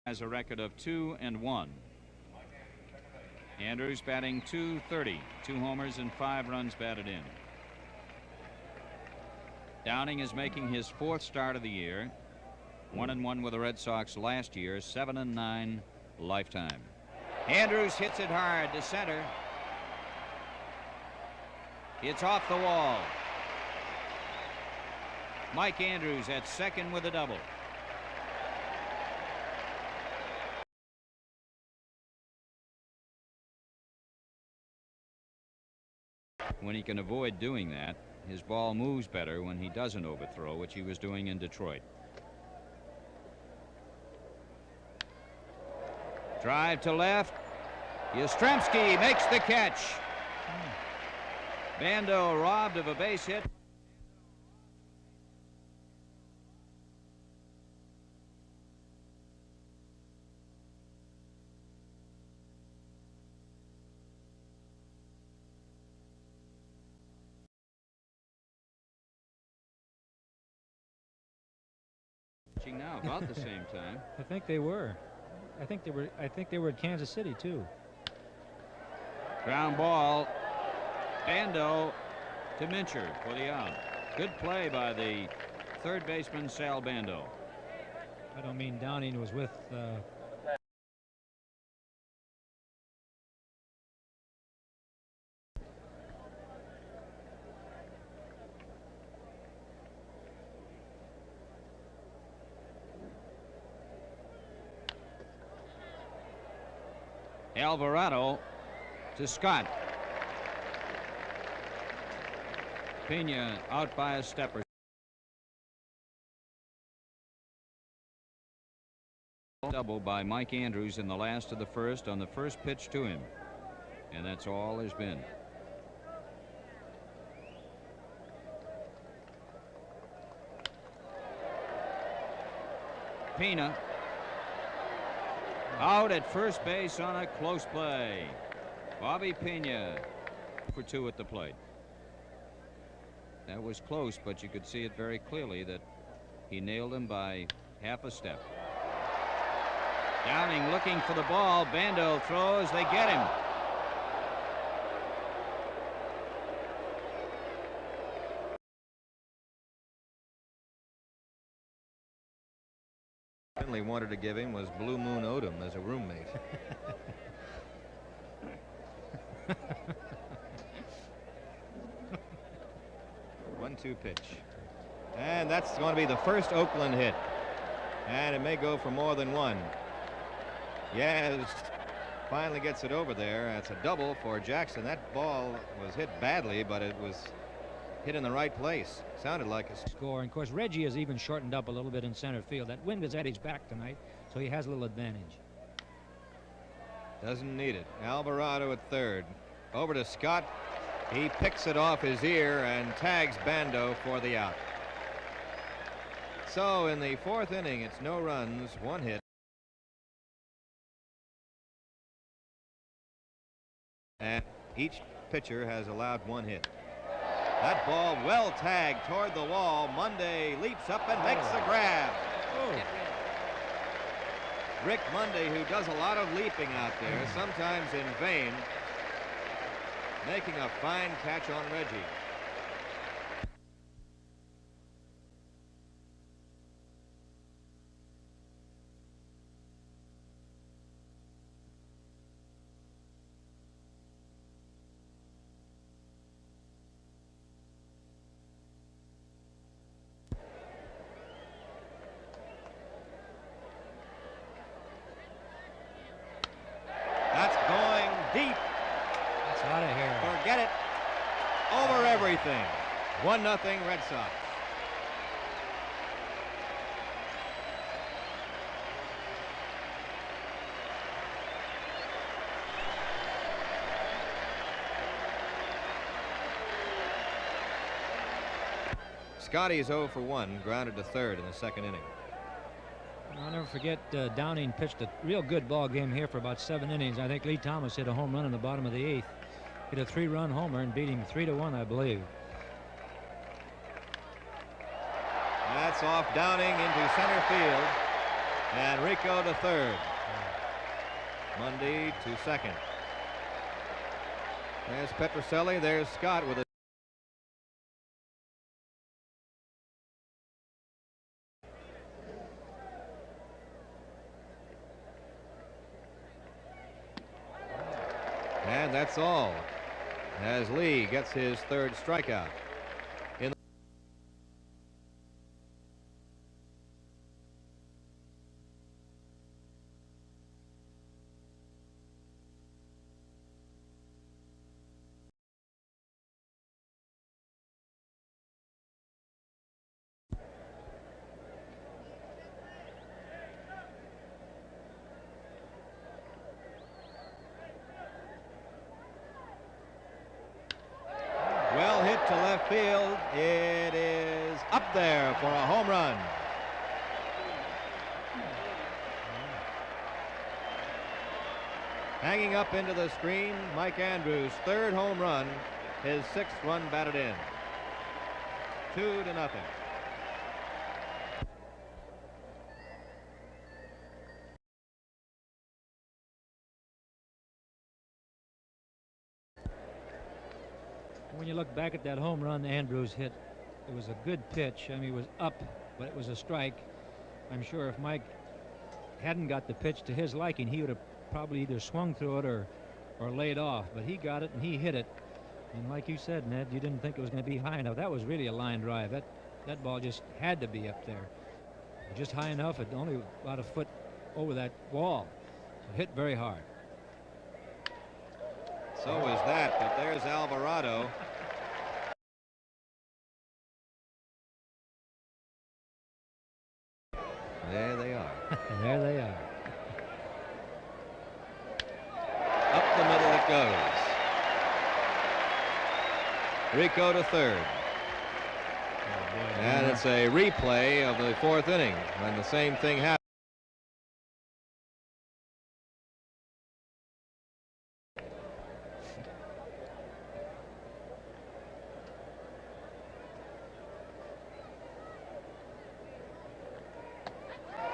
has a record of 2-1. Andrews batting .230, 2 homers and 5 runs batted in. Downing is making his 4th start of the year. 1-1 with the Red Sox last year, 7-9 lifetime. Andrews hits it hard to center. It's off the wall. Mike Andrews at second with a double. When he can avoid doing that, his ball moves better when he doesn't overthrow, which he was doing in Detroit. Drive to left. Yastrzemski makes the catch. Bando robbed of a base hit. Now about the same time. I think they were. I think they were at Kansas City too. Ground ball. Bando to Mincher for the out. Good play by the third baseman Sal Bando. I don't mean Downing was with Alvarado to Scott. Pena out by a step or double by Mike Andrews in the last of the first on the first pitch to him, and that's all there's been. Pena out at first base on a close play. Bobby Pena for 2 at the plate. That was close, but you could see it very clearly that he nailed him by half a step. Downing looking for the ball. Bando throws. They get him. Finley wanted to give him was Blue Moon Odom as a roommate. 1-2 pitch. And that's going to be the first Oakland hit. And it may go for more than one. Yes, finally gets it over there. That's a double for Jackson. That ball was hit badly, but it was hit in the right place. Sounded like a score. And of course, Reggie has even shortened up a little bit in center field. That wind is at his back tonight, so he has a little advantage. Doesn't need it. Alvarado at third. Over to Scott. He picks it off his ear and tags Bando for the out. So in the 4th inning, it's no runs, 1 hit. And each pitcher has allowed 1 hit. That ball well tagged toward the wall. Monday leaps up and makes the grab. Oh. Rick Monday, who does a lot of leaping out there, sometimes in vain, making a fine catch on Reggie. Forget it. Over everything. 1-0 Red Sox. Scotty's 0 for 1, grounded to third in the 2nd inning. I'll never forget Downing pitched a real good ball game here for about 7 innings. I think Lee Thomas hit a home run in the bottom of the 8th. Hit a 3-run homer and beat him 3-1, I believe. That's off Downing into center field. And Rico to third. Mundy to second. There's Petrocelli. There's Scott with a and that's all as Lee gets his third strikeout. Well hit to left field. It is up there for a home run. Hanging up into the screen, Mike Andrews' third home run, his 6th run batted in. 2-0. When you look back at that home run Andrews hit, it was a good pitch. I mean, it was up, but it was a strike. I'm sure if Mike hadn't got the pitch to his liking, he would have probably either swung through it or laid off. But he got it and he hit it. And like you said, Ned, you didn't think it was going to be high enough. That was really a line drive. That ball just had to be up there. Just high enough. It only about a foot over that wall. So hit very hard. So is that, but there's Alvarado. There they are. There they are. Up the middle it goes. Rico to third. And it's a replay of the 4th inning when the same thing happened.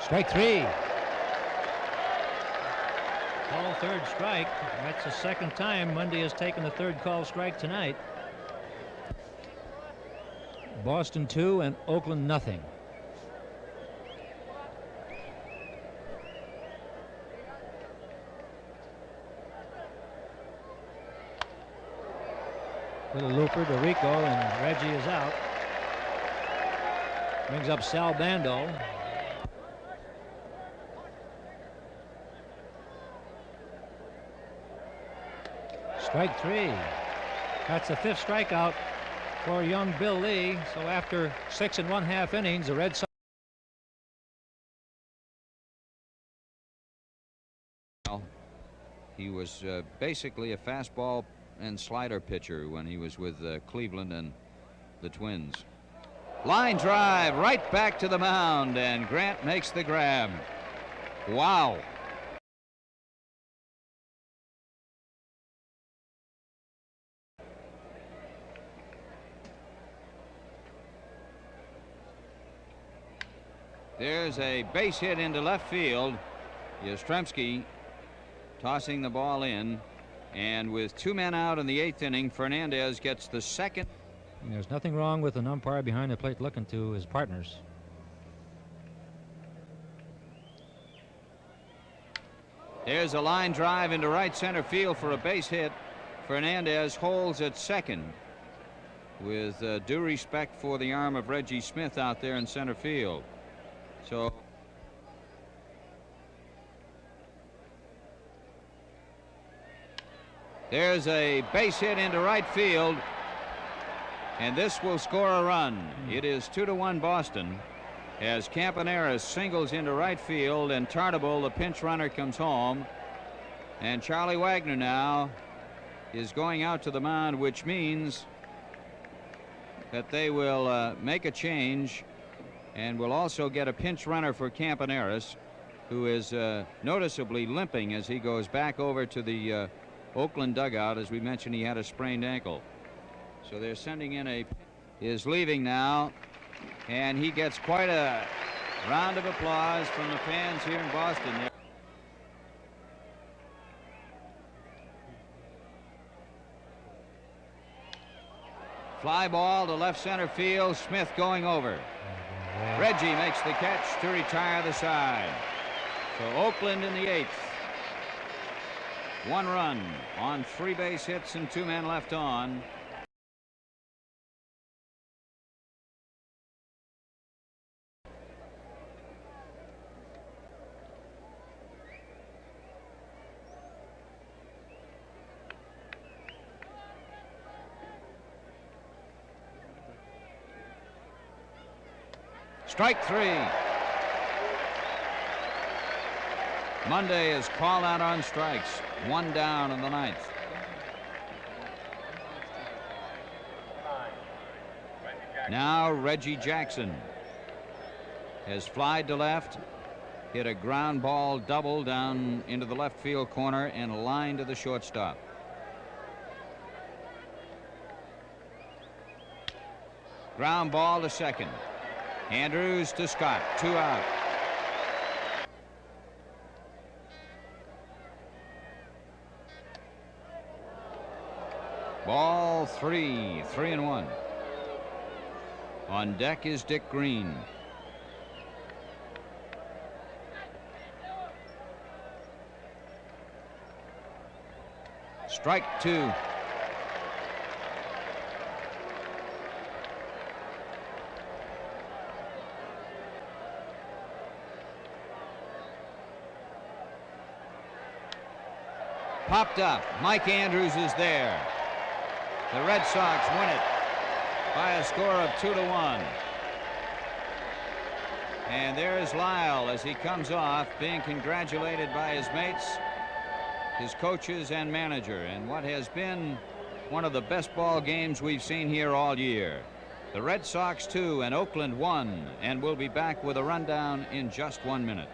Strike 3. Call third strike. That's the second time Mundy has taken the third call strike tonight. Boston 2 and Oakland nothing. Little looper to Rico, and Reggie is out. Brings up Sal Bando. Strike 3. That's the 5th strikeout for young Bill Lee. So after 6 1/2 innings, the Red Sox. He was basically a fastball and slider pitcher when he was with Cleveland and the Twins. Line drive right back to the mound, and Grant makes the grab. Wow. There's a base hit into left field. Yastrzemski tossing the ball in, and with 2 men out in the 8th inning, Fernandez gets the second. And there's nothing wrong with an umpire behind the plate looking to his partners. There's a line drive into right center field for a base hit. Fernandez holds at second with due respect for the arm of Reggie Smith out there in center field. So there's a base hit into right field, and this will score a run. It is 2-1 Boston as Campaneris singles into right field, and Tartabull, the pinch runner, comes home. And Charlie Wagner now is going out to the mound, which means that they will make a change and will also get a pinch runner for Campaneris, who is noticeably limping as he goes back over to the Oakland dugout. As we mentioned, he had a sprained ankle. So they're sending in is leaving now, and he gets quite a Round of applause from the fans here in Boston. Fly ball to left center field. Smith going over. Reggie makes the catch to retire the side. So Oakland in the 8th. 1 run on 3 base hits and 2 men left on. Strike 3. Monday is called out on strikes. 1 down in the 9th. Now Reggie Jackson has flied to left, hit a ground ball double down into the left field corner and a line to the shortstop. Ground ball to second. Andrews to Scott. 2 out. Ball 3. 3-1. On deck is Dick Green. Strike 2. Popped up. Mike Andrews is there. The Red Sox win it by a score of 2-1. And there's Lyle as he comes off, being congratulated by his mates, his coaches and manager, in what has been one of the best ball games we've seen here all year. The Red Sox 2 and Oakland 1, and we'll be back with a rundown in just 1 minute.